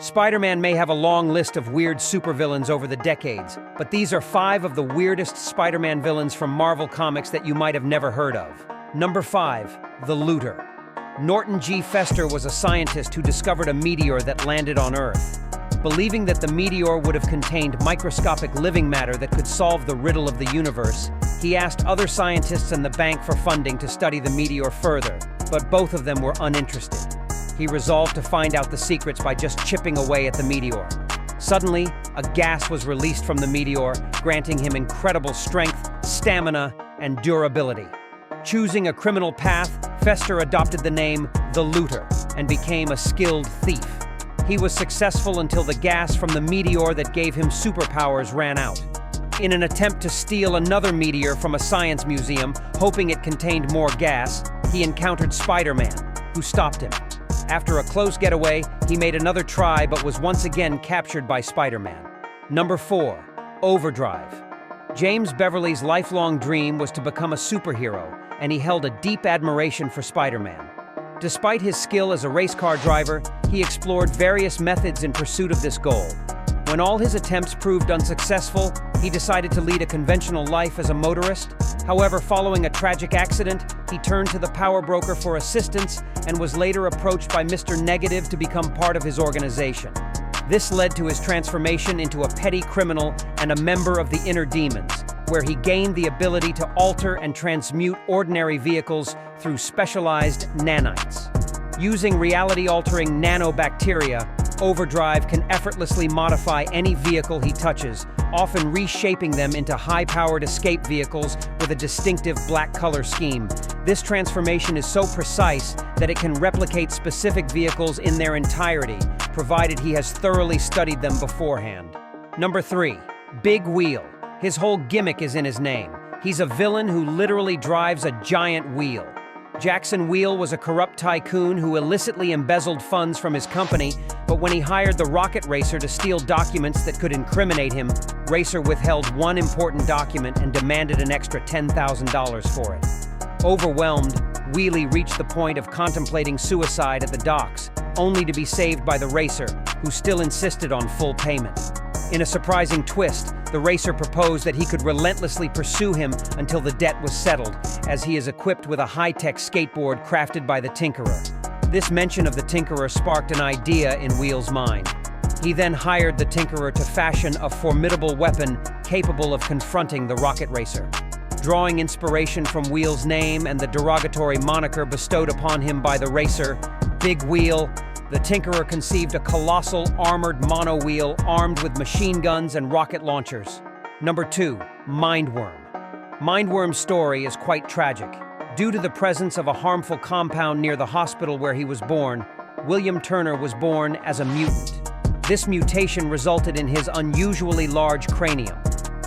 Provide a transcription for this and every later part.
Spider-Man may have a long list of weird supervillains over the decades, but these are 5 of the weirdest Spider-Man villains from Marvel Comics that you might have never heard of. Number 5. The Looter. Norton G. Fester was a scientist who discovered a meteor that landed on Earth. Believing that the meteor would have contained microscopic living matter that could solve the riddle of the universe, he asked other scientists and the bank for funding to study the meteor further, but both of them were uninterested. He resolved to find out the secrets by just chipping away at the meteor. Suddenly, a gas was released from the meteor, granting him incredible strength, stamina, and durability. Choosing a criminal path, Fester adopted the name The Looter and became a skilled thief. He was successful until the gas from the meteor that gave him superpowers ran out. In an attempt to steal another meteor from a science museum, hoping it contained more gas, he encountered Spider-Man, who stopped him. After a close getaway, he made another try but was once again captured by Spider-Man. Number 4. Overdrive. James Beverly's lifelong dream was to become a superhero, and he held a deep admiration for Spider-Man. Despite his skill as a race car driver, he explored various methods in pursuit of this goal. When all his attempts proved unsuccessful, he decided to lead a conventional life as a motorist. However, following a tragic accident, he turned to the power broker for assistance and was later approached by Mr. Negative to become part of his organization. This led to his transformation into a petty criminal and a member of the Inner Demons, where he gained the ability to alter and transmute ordinary vehicles through specialized nanites. Using reality-altering nanobacteria, Overdrive can effortlessly modify any vehicle he touches, often reshaping them into high-powered escape vehicles with a distinctive black color scheme. This transformation is so precise that it can replicate specific vehicles in their entirety, provided he has thoroughly studied them beforehand. Number 3. Big Wheel. His whole gimmick is in his name. He's a villain who literally drives a giant wheel. Jackson Wheel was a corrupt tycoon who illicitly embezzled funds from his company, but when he hired the Rocket Racer to steal documents that could incriminate him, Racer withheld one important document and demanded an extra $10,000 for it. Overwhelmed, Wheelie reached the point of contemplating suicide at the docks, only to be saved by the Racer, who still insisted on full payment. In a surprising twist, the Racer proposed that he could relentlessly pursue him until the debt was settled, as he is equipped with a high-tech skateboard crafted by the Tinkerer. This mention of the Tinkerer sparked an idea in Wheel's mind. He then hired the Tinkerer to fashion a formidable weapon capable of confronting the Rocket Racer. Drawing inspiration from Wheel's name and the derogatory moniker bestowed upon him by the Racer, Big Wheel, the Tinkerer conceived a colossal armored monowheel armed with machine guns and rocket launchers. Number 2. Mindworm. Mindworm's story is quite tragic. Due to the presence of a harmful compound near the hospital where he was born, William Turner was born as a mutant. This mutation resulted in his unusually large cranium.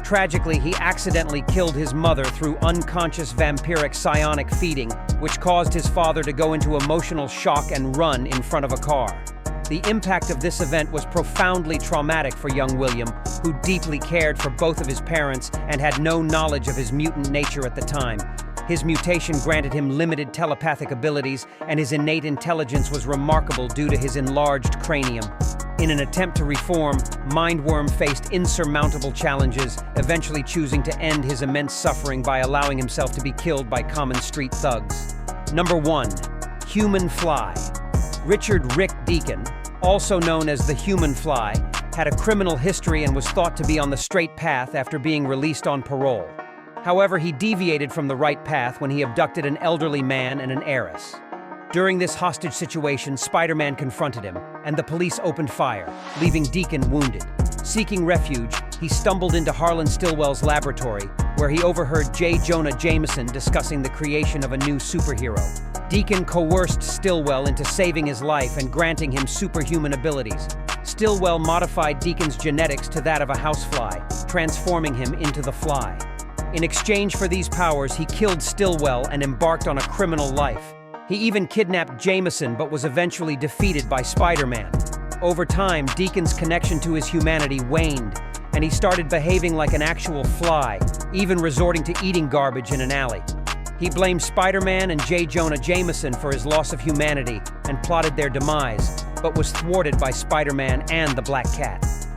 Tragically, he accidentally killed his mother through unconscious vampiric psionic feeding, which caused his father to go into emotional shock and run in front of a car. The impact of this event was profoundly traumatic for young William, who deeply cared for both of his parents and had no knowledge of his mutant nature at the time. His mutation granted him limited telepathic abilities, and his innate intelligence was remarkable due to his enlarged cranium. In an attempt to reform, Mindworm faced insurmountable challenges, eventually choosing to end his immense suffering by allowing himself to be killed by common street thugs. Number 1. Human Fly. Richard Rick Deacon, also known as the Human Fly, had a criminal history and was thought to be on the straight path after being released on parole. However, he deviated from the right path when he abducted an elderly man and an heiress. During this hostage situation, Spider-Man confronted him, and the police opened fire, leaving Deacon wounded. Seeking refuge, he stumbled into Harlan Stillwell's laboratory, where he overheard J. Jonah Jameson discussing the creation of a new superhero. Deacon coerced Stillwell into saving his life and granting him superhuman abilities. Stillwell modified Deacon's genetics to that of a housefly, transforming him into the Fly. In exchange for these powers, he killed Stillwell and embarked on a criminal life. He even kidnapped Jameson but was eventually defeated by Spider-Man. Over time, Deacon's connection to his humanity waned, and he started behaving like an actual fly, even resorting to eating garbage in an alley. He blamed Spider-Man and J. Jonah Jameson for his loss of humanity and plotted their demise, but was thwarted by Spider-Man and the Black Cat.